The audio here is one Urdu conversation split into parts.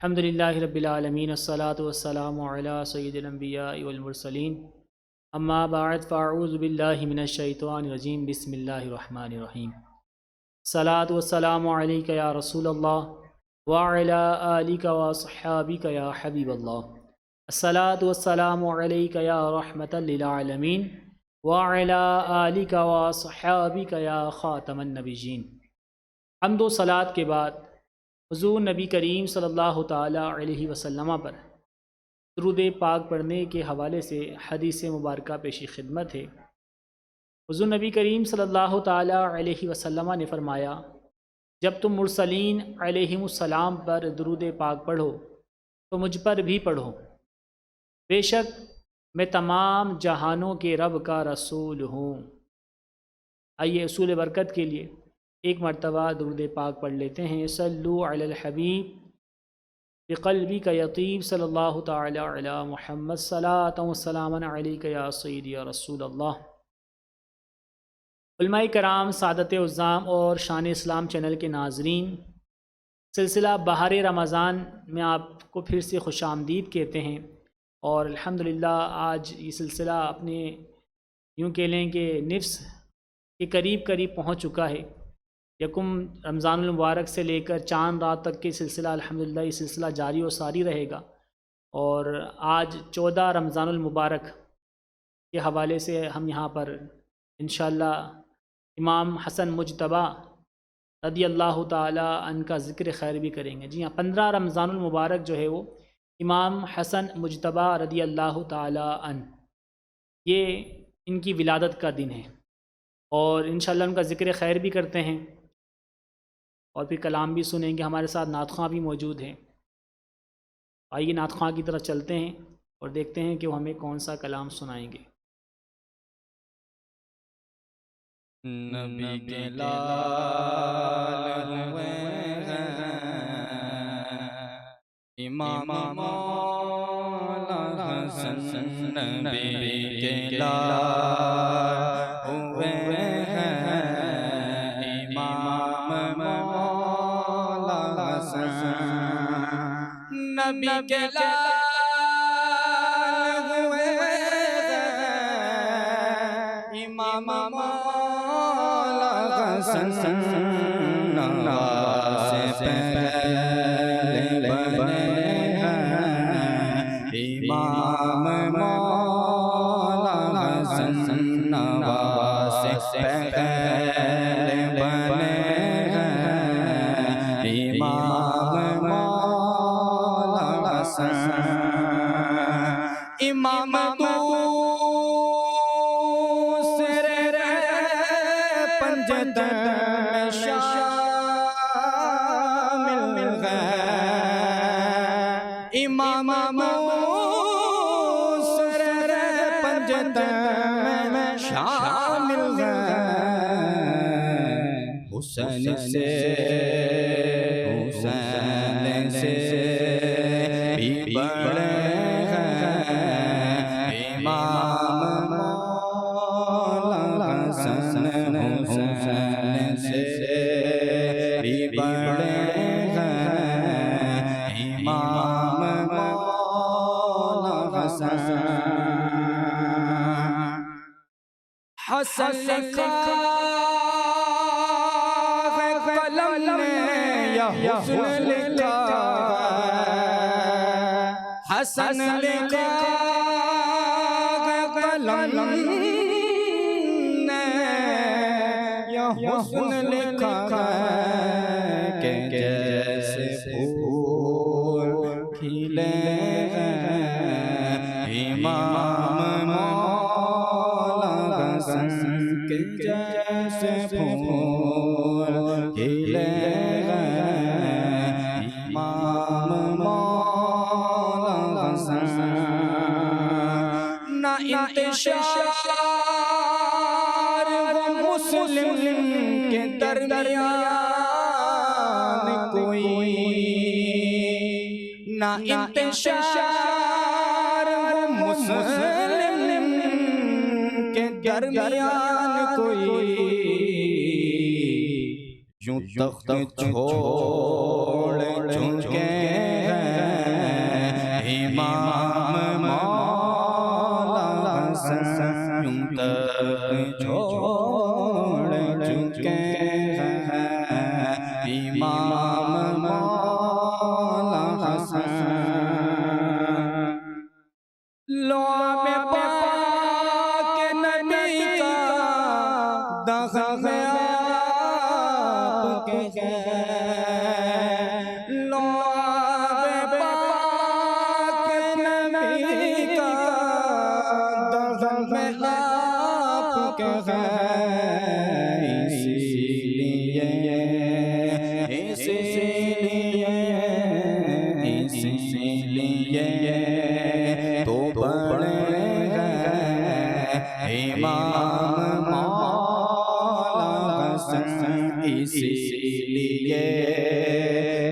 الحمدللہ رب العالمین، الصلاۃ والسلام علی سید الانبیاء والمرسلین، اما بعد فاعوذ باللہ من الشیطان الرجیم، بسم اللہ الرحمن الرحیم۔ الصلاۃ والسلام علیک یا رسول اللہ وعلی آلک واصحابک یا حبیب اللہ۔ الصلاۃ والسلام علیک یا رحمۃ للعالمین وعلی آلک واصحابک یا خاتم النبیین۔ حمد و صلاۃ کے بعد حضور نبی کریم صلی اللہ تعالیٰ علیہ وسلم پر درود پاک پڑھنے کے حوالے سے حدیث مبارکہ پیشی خدمت ہے۔ حضور نبی کریم صلی اللہ تعالیٰ علیہ وسلم نے فرمایا، جب تم مرسلین علیہم السلام پر درود پاک پڑھو تو مجھ پر بھی پڑھو، بے شک میں تمام جہانوں کے رب کا رسول ہوں۔ آئیے اصول برکت کے لیے ایک مرتبہ درود پاک پڑھ لیتے ہیں۔ صلو علی الحبیب بقلبی کا یطیب صلی اللہ تعالی علی محمد، صلاۃ و سلام علیک یا سیدی یا رسول اللہ۔ علماء کرام، سعادت عظام اور شان اسلام چینل کے ناظرین، سلسلہ بہار رمضان میں آپ کو پھر سے خوش آمدید کہتے ہیں، اور الحمدللہ آج یہ سلسلہ اپنے یوں کہہ لیں کہ نفس کے قریب پہنچ چکا ہے۔ یکم رمضان المبارک سے لے کر چاند رات تک کے سلسلہ الحمدللہ یہ سلسلہ جاری و ساری رہے گا، اور آج 14 رمضان المبارک کے حوالے سے ہم یہاں پر انشاءاللہ امام حسن مجتبیٰ رضی اللہ تعالی عنہ کا ذکر خیر بھی کریں گے۔ جی ہاں، 15 رمضان المبارک جو ہے وہ امام حسن مجتبیٰ رضی اللہ تعالی عنہ، یہ ان کی ولادت کا دن ہے، اور انشاءاللہ ان کا ذکر خیر بھی کرتے ہیں، اور پھر کلام بھی سنیں گے۔ ہمارے ساتھ نعت خواں بھی موجود ہیں۔ آئیے نعت خواں کی طرف چلتے ہیں اور دیکھتے ہیں کہ وہ ہمیں کون سا کلام سنائیں گے۔ نبی کے لال ہوئے ہیں امام مولا حسن، نبی کے لال ہوئے ہیں امام مولا حسن، نبی کے لال ہوئے ہیں امام حسن، نواز سے پہلے بنے ہیں امام مولا حسن، نواز سے پہلے بنے ہیں امام مولا حسن، امام میں شامل ہے امام موسر پنجتن میں شامل ہے، حسین سے بھی بڑے ہیں امام مولا حسن، حسین سے بھی بڑے ہیں امام مولا حسن، حسن لکھا ہے قلم نے یا حسن لکھا ہے، حسن لکھا ہے قلم حسن لکھا ہے کہ جیسے پھول کھلے ہیں امام مولا حسن، کہ جیسے پھول کھلے ہیں امام مولا حسن، نہ انتشار مسلم کے درمیان کوئی، نہ انتشار مسلم کے درمیان کوئی یوں تخت چھوڑ چکے ہیں امام مولا حسن، یوں تخت چھوڑ چکے ہیں امام مولا حسن۔ لعاب پاک نبی کا دغم آپ کے ہے، لعاب پاک نبی کا دغم آپ کے ہے، اسی لیے تو بڑے امام مولا حسن، اسی لیے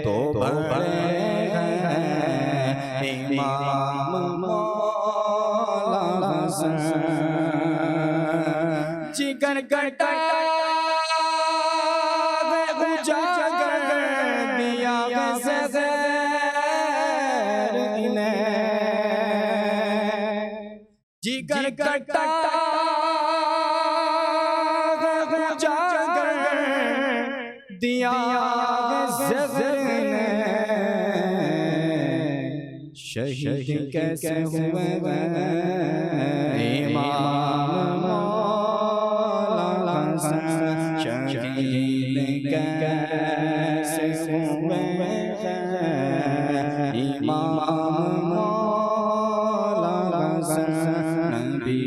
تو بڑے امام مولا حسن۔ جگر کٹا اجاگر دیا زہر انہیں، جگر کٹا اجاگر دیا زہر انہیں، شہید کیسے ہوئے امام مولا حسن، شہید کیسے ہوئے امام مولا حسن، نبی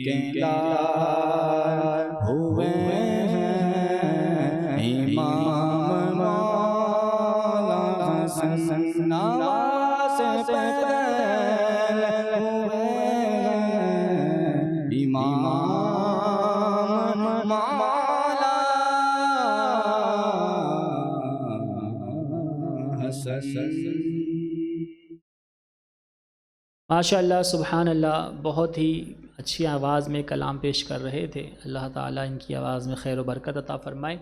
کے لال ہوئے امام مولا حسن، نواز پیدل ہوئے امام مولا حسن۔ ماشاء اللہ، سبحان اللہ، بہت ہی اچھی آواز میں کلام پیش کر رہے تھے۔ اللہ تعالیٰ ان کی آواز میں خیر و برکت عطا فرمائے۔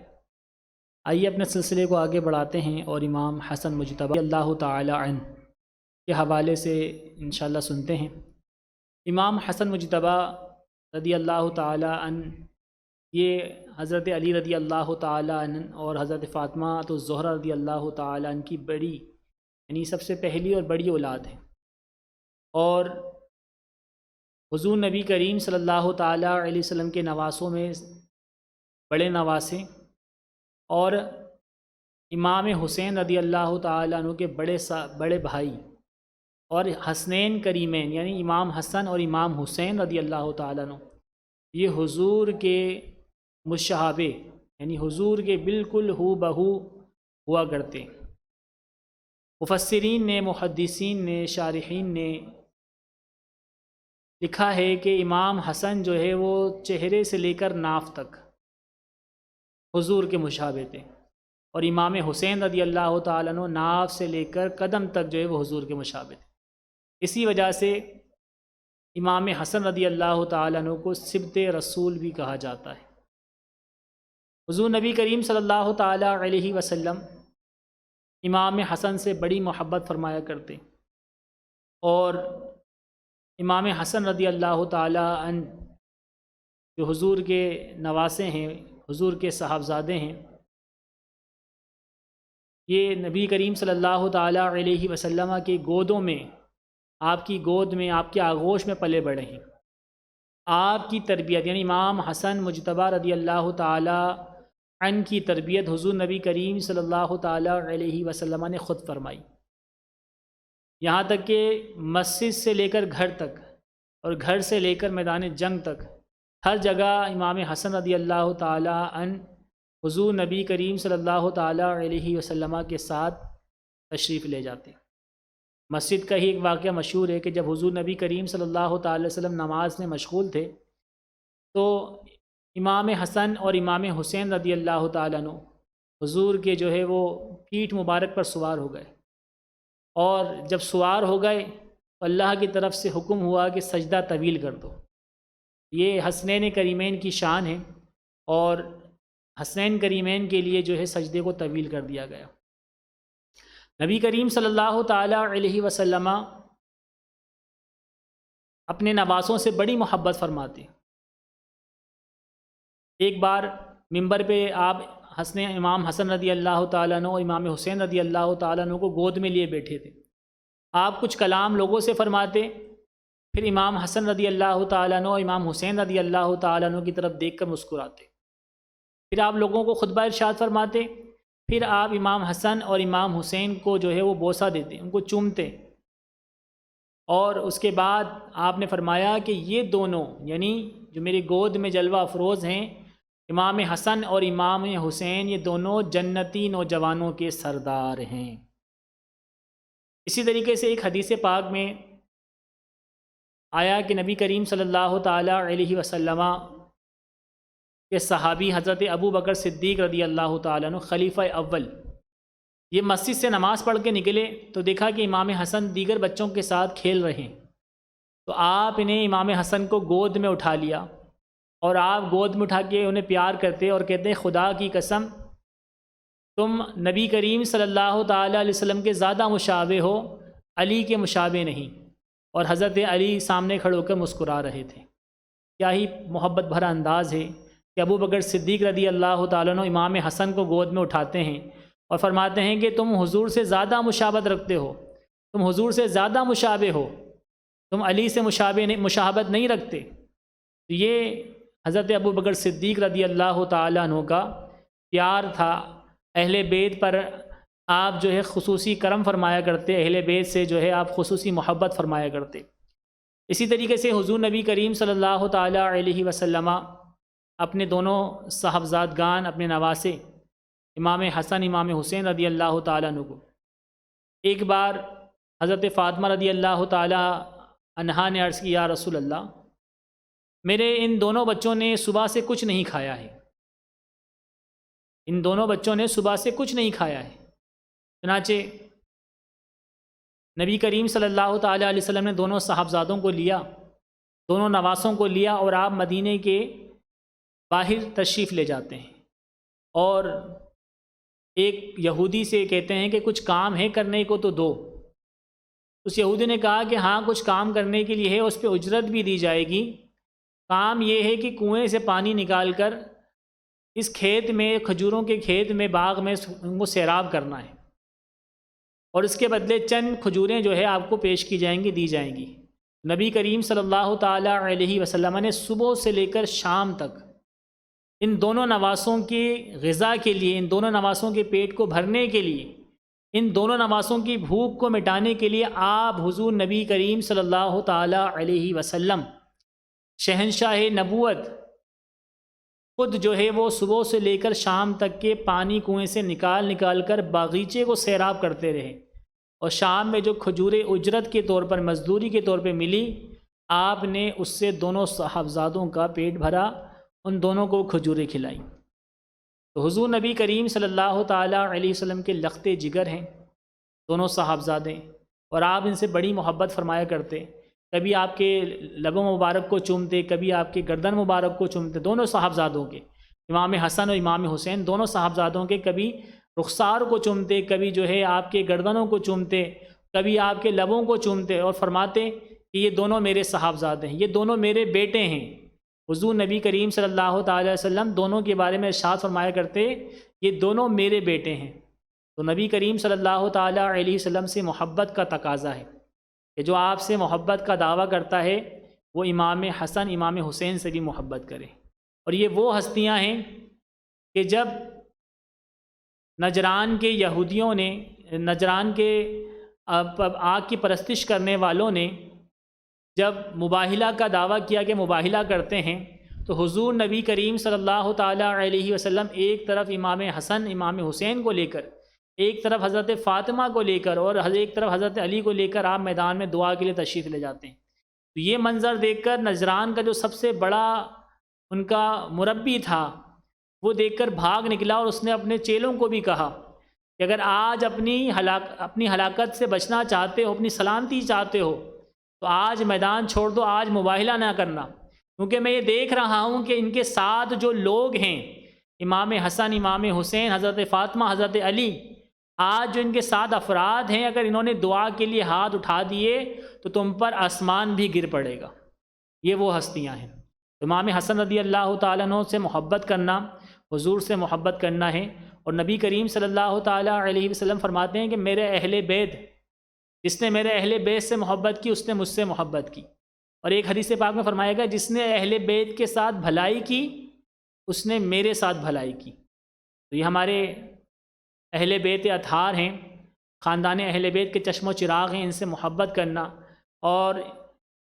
آئیے اپنے سلسلے کو آگے بڑھاتے ہیں اور امام حسن مجتبی اللہ تعالیٰ عنہ کے حوالے سے انشاءاللہ سنتے ہیں۔ امام حسن مجتبی رضی اللہ تعالیٰ عنہ یہ حضرت علی رضی اللہ تعالیٰ عنہ اور حضرت فاطمہ الزہرا رضی اللہ تعالیٰ عنہ کی بڑی، یعنی سب سے پہلی اور بڑی اولاد ہے، اور حضور نبی کریم صلی اللہ تعالیٰ علیہ وسلم کے نواسوں میں بڑے نواسے، اور امام حسین رضی اللہ تعالیٰ عنہ کے بڑے بھائی، اور حسنین کریمین یعنی امام حسن اور امام حسین رضی اللہ تعالیٰ عنہ یہ حضور کے مشابہ، یعنی حضور کے بالکل ہو بہو ہوا کرتے۔ مفسرین نے، محدثین نے، شارحین نے لکھا ہے کہ امام حسن جو ہے وہ چہرے سے لے کر ناف تک حضور کے مشابہ تھے، اور امام حسین رضی اللہ تعالیٰ عنہ ناف سے لے کر قدم تک جو ہے وہ حضور کے مشابہ تھے۔ اسی وجہ سے امام حسن رضی اللہ تعالیٰ عنہ کو سبط رسول بھی کہا جاتا ہے۔ حضور نبی کریم صلی اللہ تعالیٰ علیہ وسلم امام حسن سے بڑی محبت فرمایا کرتے، اور امام حسن رضی اللہ تعالیٰ عنہ جو حضور کے نواسے ہیں، حضور کے صاحبزادے ہیں، یہ نبی کریم صلی اللہ تعالیٰ علیہ وسلم کی گودوں میں، آپ کی گود میں، آپ کے آغوش میں پلے بڑھے ہیں۔ آپ کی تربیت، یعنی امام حسن مجتبی رضی اللہ تعالیٰ عنہ کی تربیت حضور نبی کریم صلی اللہ تعالیٰ علیہ وسلم نے خود فرمائی، یہاں تک کہ مسجد سے لے کر گھر تک اور گھر سے لے کر میدان جنگ تک ہر جگہ امام حسن رضی اللہ تعالیٰ عنہ حضور نبی کریم صلی اللہ تعالیٰ علیہ وسلم کے ساتھ تشریف لے جاتے۔ مسجد کا ہی ایک واقعہ مشہور ہے کہ جب حضور نبی کریم صلی اللہ تعالیٰ وسلم نماز میں مشغول تھے تو امام حسن اور امام حسین رضی اللہ تعالیٰ عنہ حضور کے جو ہے وہ پیٹھ مبارک پر سوار ہو گئے، اور جب سوار ہو گئے تو اللہ کی طرف سے حکم ہوا کہ سجدہ طویل کر دو، یہ حسنین کریمین کی شان ہے، اور حسنین کریمین کے لیے جو ہے سجدے کو طویل کر دیا گیا۔ نبی کریم صلی اللہ تعالی علیہ وسلم اپنے نواسوں سے بڑی محبت فرماتے۔ ایک بار منبر پہ آپ امام حسن رضی اللہ تعالیٰ عنہ اور امام حسین رضی اللہ تعالیٰ عنہ کو گود میں لیے بیٹھے تھے۔ آپ کچھ کلام لوگوں سے فرماتے، پھر امام حسن رضی اللہ تعالیٰ عنہ اور امام حسین رضی اللہ تعالیٰ عنہ کی طرف دیکھ کر مسکراتے، پھر آپ لوگوں کو خطبہ ارشاد فرماتے، پھر آپ امام حسن اور امام حسین کو جو ہے وہ بوسہ دیتے، ان کو چومتے، اور اس کے بعد آپ نے فرمایا کہ یہ دونوں یعنی جو میری گود میں جلوہ افروز ہیں، امام حسن اور امام حسین، یہ دونوں جنتی نوجوانوں کے سردار ہیں۔ اسی طریقے سے ایک حدیث پاک میں آیا کہ نبی کریم صلی اللہ تعالی علیہ وسلم کے صحابی حضرت ابو بکر صدیق رضی اللہ تعالیٰ عنہ خلیفہ اول، یہ مسجد سے نماز پڑھ کے نکلے تو دیکھا کہ امام حسن دیگر بچوں کے ساتھ کھیل رہے ہیں، تو آپ نے امام حسن کو گود میں اٹھا لیا، اور آپ گود میں اٹھا کے انہیں پیار کرتے اور کہتے ہیں خدا کی قسم تم نبی کریم صلی اللہ تعالیٰ علیہ وسلم کے زیادہ مشابہ ہو، علی کے مشابہ نہیں، اور حضرت علی سامنے کھڑے ہو کر مسکرا رہے تھے۔ کیا ہی محبت بھرا انداز ہے کہ ابو بکر صدیق رضی اللہ تعالیٰ عنہ امام حسن کو گود میں اٹھاتے ہیں اور فرماتے ہیں کہ تم حضور سے زیادہ مشابہت رکھتے ہو، تم حضور سے زیادہ مشابہ ہو، تم علی سے مشابہت نہیں رکھتے۔ تو یہ حضرت ابو بکر صدیق رضی اللہ تعالیٰ عنہ کا پیار تھا۔ اہل بیت پر آپ جو ہے خصوصی کرم فرمایا کرتے، اہل بیت سے جو ہے آپ خصوصی محبت فرمایا کرتے۔ اسی طریقے سے حضور نبی کریم صلی اللہ تعالیٰ علیہ وسلم اپنے دونوں صاحبزادگان، اپنے نواسے امام حسن امام حسین رضی اللہ تعالیٰ عنہ کو ایک بار حضرت فاطمہ رضی اللہ تعالیٰ عنہا نے عرض کی، یا رسول اللہ، میرے ان دونوں بچوں نے صبح سے کچھ نہیں کھایا ہے، ان دونوں بچوں نے صبح سے کچھ نہیں کھایا ہے۔ چنانچہ نبی کریم صلی اللہ تعالیٰ علیہ وسلم نے دونوں صاحبزادوں کو لیا، دونوں نواسوں کو لیا، اور آپ مدینے کے باہر تشریف لے جاتے ہیں، اور ایک یہودی سے کہتے ہیں کہ کچھ کام ہے کرنے کو تو دو۔ اس یہودی نے کہا کہ ہاں کچھ کام کرنے کے لیے ہے، اس پہ اجرت بھی دی جائے گی۔ کام یہ ہے کہ کنویں سے پانی نکال کر اس کھیت میں، کھجوروں کے کھیت میں، باغ میں ان کو سیراب کرنا ہے، اور اس کے بدلے چند کھجوریں جو ہے آپ کو پیش کی جائیں گی، دی جائیں گی۔ نبی کریم صلی اللہ تعالیٰ علیہ وسلم نے صبح سے لے کر شام تک ان دونوں نواسوں کی غذا کے لیے، ان دونوں نواسوں کے پیٹ کو بھرنے کے لیے، ان دونوں نواسوں کی بھوک کو مٹانے کے لیے آپ حضور نبی کریم صلی اللہ تعالیٰ علیہ وسلم شہنشاہ نبوت خود جو ہے وہ صبح سے لے کر شام تک کے پانی کنویں سے نکال کر باغیچے کو سیراب کرتے رہے، اور شام میں جو کھجوریں اجرت کے طور پر، مزدوری کے طور پہ ملی، آپ نے اس سے دونوں صاحبزادوں کا پیٹ بھرا، ان دونوں کو کھجوریں کھلائیں۔ تو حضور نبی کریم صلی اللہ تعالیٰ علیہ وسلم کے لختے جگر ہیں دونوں صاحبزادے، اور آپ ان سے بڑی محبت فرمایا کرتے۔ کبھی آپ کے لبوں مبارک کو چومتے، کبھی آپ کے گردن مبارک کو چومتے، دونوں صاحبزادوں کے، امام حسن اور امام حسین دونوں صاحبزادوں کے، کبھی رخسار کو چومتے، کبھی جو ہے آپ کے گردنوں کو چومتے، کبھی آپ کے لبوں کو چومتے، اور فرماتے کہ یہ دونوں میرے صاحبزادے ہیں، یہ دونوں میرے بیٹے ہیں۔ حضور نبی کریم صلی اللہ تعالی وسلم دونوں کے بارے میں ارشاد فرمایا کرتے، یہ دونوں میرے بیٹے ہیں۔ تو نبی کریم صلی اللہ تعالی علیہ وسلم سے محبت کا تقاضا ہے کہ جو آپ سے محبت کا دعویٰ کرتا ہے وہ امام حسن امام حسین سے بھی محبت کرے۔ اور یہ وہ ہستیاں ہیں کہ جب نجران کے یہودیوں نے، نجران کے آگ کی پرستش کرنے والوں نے جب مباہلہ کا دعویٰ کیا کہ مباہلہ کرتے ہیں، تو حضور نبی کریم صلی اللہ تعالی علیہ وسلم ایک طرف امام حسن امام حسین کو لے کر، ایک طرف حضرت فاطمہ کو لے کر، اور ایک طرف حضرت علی کو لے کر آپ میدان میں دعا کے لیے تشریف لے جاتے ہیں۔ تو یہ منظر دیکھ کر نجران کا جو سب سے بڑا ان کا مربی تھا، وہ دیکھ کر بھاگ نکلا، اور اس نے اپنے چیلوں کو بھی کہا کہ اگر آج اپنی ہلاکت سے بچنا چاہتے ہو، اپنی سلامتی چاہتے ہو، تو آج میدان چھوڑ دو، آج مباہلہ نہ کرنا، کیونکہ میں یہ دیکھ رہا ہوں کہ ان کے ساتھ جو لوگ ہیں، امام حسن، امام حسین، حضرت فاطمہ، حضرت علی، آج جو ان کے ساتھ افراد ہیں، اگر انہوں نے دعا کے لیے ہاتھ اٹھا دیے تو تم پر آسمان بھی گر پڑے گا۔ یہ وہ ہستیاں ہیں۔ امام حسن رضی اللہ تعالیٰ عنہ سے محبت کرنا، حضور سے محبت کرنا ہے، اور نبی کریم صلی اللہ تعالیٰ علیہ وسلم فرماتے ہیں کہ میرے اہل بیت، جس نے میرے اہل بیت سے محبت کی اس نے مجھ سے محبت کی۔ اور ایک حدیث پاک میں فرمایا گیا جس نے اہل بیت کے ساتھ بھلائی کی اس نے میرے ساتھ بھلائی کی۔ تو یہ ہمارے اہل بیت اطہار ہیں، خاندان اہل بیت کے چشم و چراغ ہیں، ان سے محبت کرنا اور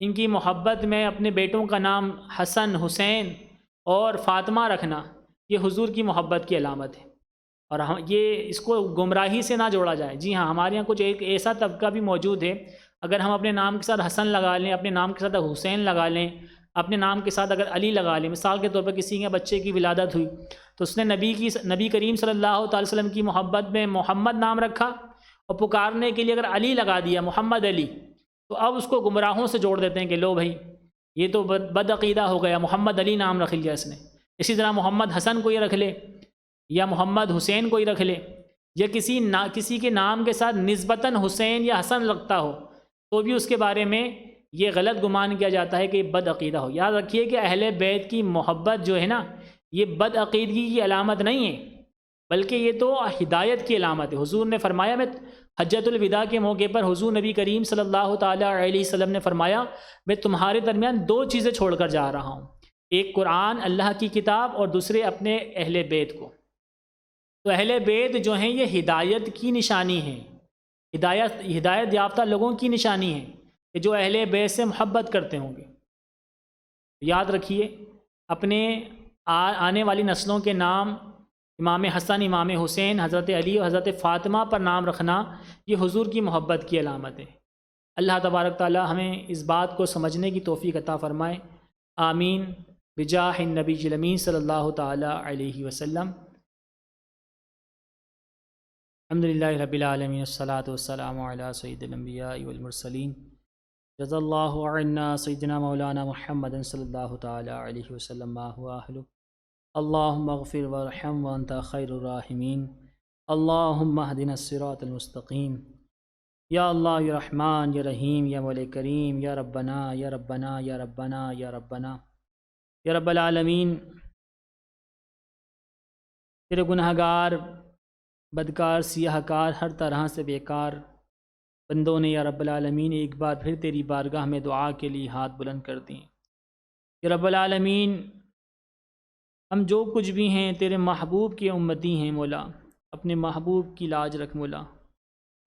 ان کی محبت میں اپنے بیٹوں کا نام حسن، حسین اور فاطمہ رکھنا، یہ حضور کی محبت کی علامت ہے۔ اور یہ اس کو گمراہی سے نہ جوڑا جائے۔ جی ہاں، ہمارے یہاں کچھ ایک ایسا طبقہ بھی موجود ہے، اگر ہم اپنے نام کے ساتھ حسن لگا لیں، اپنے نام کے ساتھ حسین لگا لیں، اپنے نام کے ساتھ اگر علی لگا لیں، مثال کے طور پر کسی کے بچے کی ولادت ہوئی تو اس نے نبی کریم صلی اللہ تعالی وسلم کی محبت میں محمد نام رکھا، اور پکارنے کے لیے اگر علی لگا دیا، محمد علی، تو اب اس کو گمراہوں سے جوڑ دیتے ہیں کہ لو بھائی یہ تو بد عقیدہ ہو گیا، محمد علی نام رکھ لیا اس نے۔ اسی طرح محمد حسن کو یہ رکھ لے یا محمد حسین کو ہی رکھ لے، یا کسی کے نام کے ساتھ نسبتاً حسین یا حسن لگتا ہو تو بھی اس کے بارے میں یہ غلط گمان کیا جاتا ہے کہ یہ بد عقیدہ ہو۔ یاد رکھیے کہ اہل بیت کی محبت جو ہے نا، یہ بد عقیدگی کی علامت نہیں ہے، بلکہ یہ تو ہدایت کی علامت ہے۔ حضور نے فرمایا، میں حجۃ الوداع کے موقع پر حضور نبی کریم صلی اللہ تعالیٰ علیہ وسلم نے فرمایا میں تمہارے درمیان دو چیزیں چھوڑ کر جا رہا ہوں، ایک قرآن اللہ کی کتاب اور دوسرے اپنے اہل بیت کو۔ تو اہل بیت جو ہیں یہ ہدایت کی نشانی ہیں، ہدایت یافتہ لوگوں کی نشانی ہے کہ جو اہل بیت سے محبت کرتے ہوں گے۔ یاد رکھیے اپنے آنے والی نسلوں کے نام امام حسن، امام حسین، حضرت علی اور حضرت فاطمہ پر نام رکھنا یہ حضور کی محبت کی علامت ہے۔ اللہ تبارک تعالی ہمیں اس بات کو سمجھنے کی توفیق عطا فرمائے، آمین، بجاہ النبی الامین صلی اللہ تعالی علیہ وسلم۔ الحمدللہ رب العالمین، الصلاۃ والسلام علی سید الانبیاء والمرسلین، جزا اللہ عنا سیدنا مولانا محمد صلی اللہ تعالی علیہ وسلم ما هو اہلہ، اللہم اغفر وارحم وانت خیر الراحمین، اللہم اہدنا الصراط المستقیم۔ یا اللہ، یا رحمان، یا رحیم، یا مولا کریم، یا ربنا یا ربنا یا ربنا یا ربنا یا رب العالمین، تیرے گنہگار، بدکار، سیاہ کار، ہر طرح سے بیکار بندوں نے یا رب العالمین ایک بار پھر تیری بارگاہ میں دعا کے لیے ہاتھ بلند کر دیے۔ یا رب العالمین، ہم جو کچھ بھی ہیں تیرے محبوب کی امتی ہیں مولا، اپنے محبوب کی لاج رکھ مولا،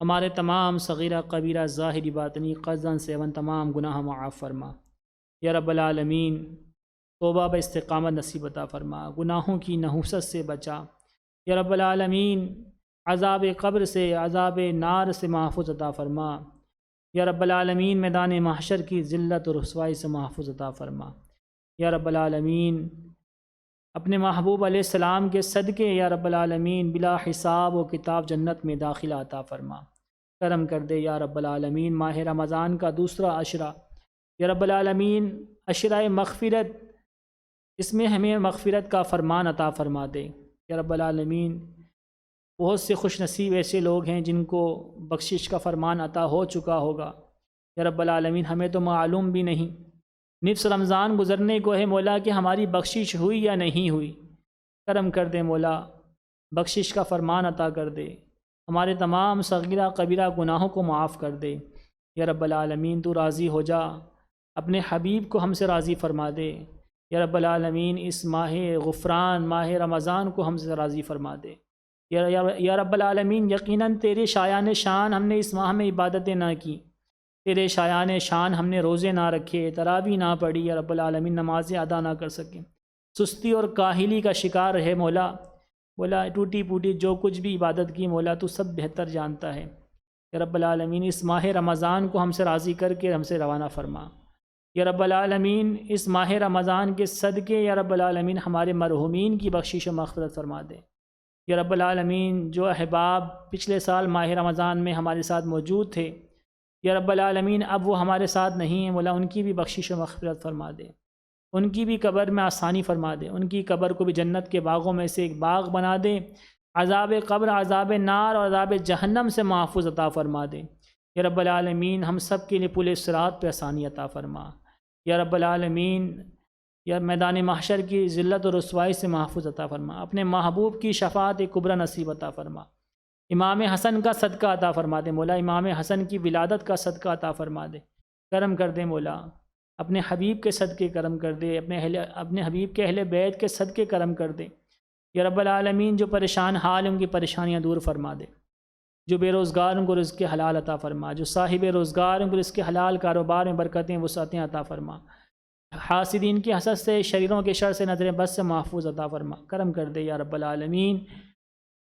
ہمارے تمام صغیرہ کبیرہ ظاہری باطنی قصداً سیون تمام گناہ معاف فرما۔ یا رب العالمین، توبہ با استقامت نصیب عطا فرما، گناہوں کی نحوست سے بچا۔ یا رب العالمین، عذاب قبر سے، عذاب نار سے محفوظ عطا فرما۔ یا رب العالمین، میدان محشر کی ذلت اور رسوائی سے محفوظ عطا فرما۔ یا رب العالمین، اپنے محبوب علیہ السلام کے صدقے یا رب العالمین بلا حساب و کتاب جنت میں داخلہ عطا فرما، کرم کر دے یا رب العالمین۔ ماہ رمضان کا دوسرا عشرہ یا رب العالمین عشرہ مغفرت، اس میں ہمیں مغفرت کا فرمان عطا فرما دے یا رب العالمین۔ بہت سے خوش نصیب ایسے لوگ ہیں جن کو بخشش کا فرمان عطا ہو چکا ہوگا یا رب العالمین، ہمیں تو معلوم بھی نہیں۔ نصف رمضان گزرنے کو ہے مولا کہ ہماری بخشش ہوئی یا نہیں ہوئی، کرم کر دے مولا، بخشش کا فرمان عطا کر دے، ہمارے تمام صغیرہ کبیرہ گناہوں کو معاف کر دے یا رب العالمین۔ تو راضی ہو جا، اپنے حبیب کو ہم سے راضی فرما دے یا رب العالمین۔ اس ماہ غفران، ماہ رمضان کو ہم سے راضی فرما دے یا رب العالمین۔ یقیناً تیرے شایان شان ہم نے اس ماہ میں عبادتیں نہ کی، تیرے شایان شان ہم نے روزے نہ رکھے، تراویح نہ پڑھی یا رب العالمین، نمازیں ادا نہ کر سکے، سستی اور کاہلی کا شکار رہے مولا۔ ٹوٹی پوٹی جو کچھ بھی عبادت کی مولا تو سب بہتر جانتا ہے یا رب العالمین۔ اس ماہ رمضان کو ہم سے راضی کر کے ہم سے روانہ فرما یا رب العالمین۔ اس ماہ رمضان کے صدقے یا رب العالمین ہمارے مرحومین کی بخشش و مغفرت فرما دے یا رب العالمین۔ جو احباب پچھلے سال ماہ رمضان میں ہمارے ساتھ موجود تھے یا رب العالمین، اب وہ ہمارے ساتھ نہیں ہیں مولا، ان کی بھی بخشش و مغفرت فرما دے ان کی بھی قبر میں آسانی فرما دے، ان کی قبر کو بھی جنت کے باغوں میں سے ایک باغ بنا دے، عذاب قبر، عذاب نار اور عذاب جہنم سے محفوظ عطا فرما دے۔ یا رب العالمین ہم سب کے لیے پل صراط پہ آسانی عطا فرما۔ یا رب العالمین یا میدان محشر کی ذلت و رسوائی سے محفوظ عطا فرما، اپنے محبوب کی شفاعت کبریٰ نصیب عطا فرما۔ امام حسن کا صدقہ عطا فرما دے مولا، امام حسن کی ولادت کا صدقہ عطا فرما دے، کرم کر دے مولا، اپنے حبیب کے صدقے کرم کر دے، اپنے حبیب کے اہل بیت کے صدقے کرم کر دے۔ یا رب العالمین جو پریشان حال ان کی پریشانیاں دور فرما دے، جو بے روزگار ان کو رزق حلال عطا فرما، جو صاحب روزگار ان کو رزق حلال، کاروبار میں برکتیں وسعتیں عطا فرما، حاسدین کی حسد سے، شریروں کے شر سے، نظر بد سے محفوظ عطا فرما، کرم کر دے یا رب العالمین،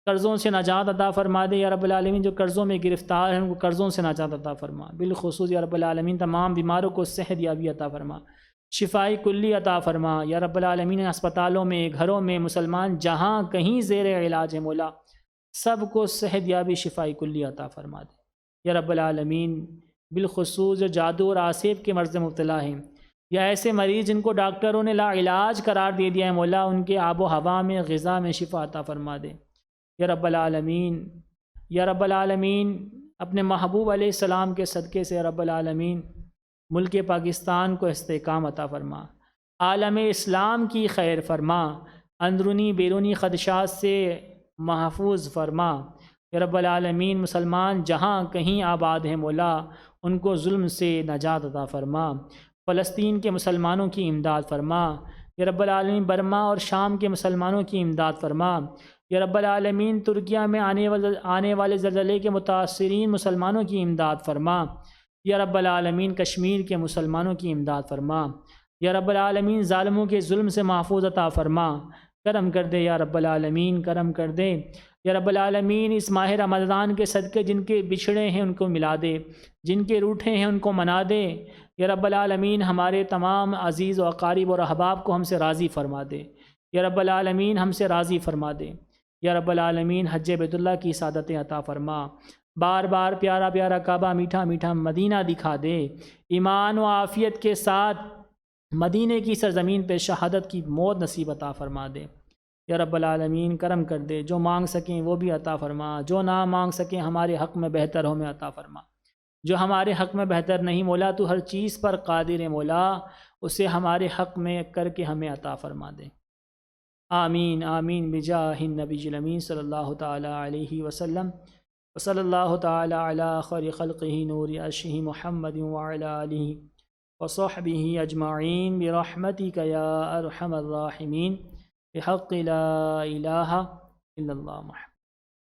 قرضوں سے نجات عطا فرما دے یا رب العالمین، جو قرضوں میں گرفتار ہیں ان کو قرضوں سے نجات عطا فرما، بالخصوص یا رب العالمین تمام بیماروں کو صحت یابی عطا فرما، شفائی کلی عطا فرما یا رب العالمین، ہسپتالوں میں، گھروں میں، مسلمان جہاں کہیں زیر علاج ہے مولا، سب کو صحت یابی شفائی کلی عطا فرما دے یا رب العالمین، بالخصوص جو جادو اور آسیب کے مرض مبتلا ہیں یا ایسے مریض جن کو ڈاکٹروں نے لا علاج قرار دے دیا ہے مولا، ان کے آب و ہوا میں، غذا میں شفا عطا فرما دے یا رب العالمین۔ یا رب العالمین اپنے محبوب علیہ السلام کے صدقے سے رب العالمین ملک پاکستان کو استحکام عطا فرما، عالم اسلام کی خیر فرما، اندرونی بیرونی خدشات سے محفوظ فرما یا رب العالمین، مسلمان جہاں کہیں آباد ہیں مولا، ان کو ظلم سے نجات عطا فرما، فلسطین کے مسلمانوں کی امداد فرما یا رب العالمین، برما اور شام کے مسلمانوں کی امداد فرما یا رب العالمین، ترکیہ میں آنے والے زلزلے کے متاثرین مسلمانوں کی امداد فرما یا رب العالمین، کشمیر کے مسلمانوں کی امداد فرما یا رب العالمین، ظالموں کے ظلم سے محفوظ عطا فرما، کرم کر دے یا رب العالمین، کرم کر دے یا رب العالمین، اس ماہ رمضان کے صدقے جن کے بچھڑے ہیں ان کو ملا دے، جن کے روٹھے ہیں ان کو منا دے یا رب العالمین، ہمارے تمام عزیز و اقارب اور احباب کو ہم سے راضی فرما دے یا رب العالمین، ہم سے راضی فرما دے یا رب العالمین، حج بیت اللہ کی سعادتیں عطا فرما، بار بار پیارا پیارا کعبہ، میٹھا میٹھا مدینہ دکھا دے، ایمان و عافیت کے ساتھ مدینے کی سرزمین پہ شہادت کی موت نصیب عطا فرما دے یا رب العالمین، کرم کر دے، جو مانگ سکیں وہ بھی عطا فرما، جو نہ مانگ سکیں ہمارے حق میں بہتر ہو میں عطا فرما، جو ہمارے حق میں بہتر نہیں مولا، تو ہر چیز پر قادر ہے مولا، اسے ہمارے حق میں کر کے ہمیں عطا فرما دے۔ آمین آمین بجاہ النبی الامین صلی اللہ تعالی علیہ وسلم، وصلی اللہ تعالی علی خیر خلقہ نور عرشہ محمد وعلی آلہ وصحبہ اجمعین برحمتک یا ارحم الراحمین، بحق لا الہ الا اللہ محمد۔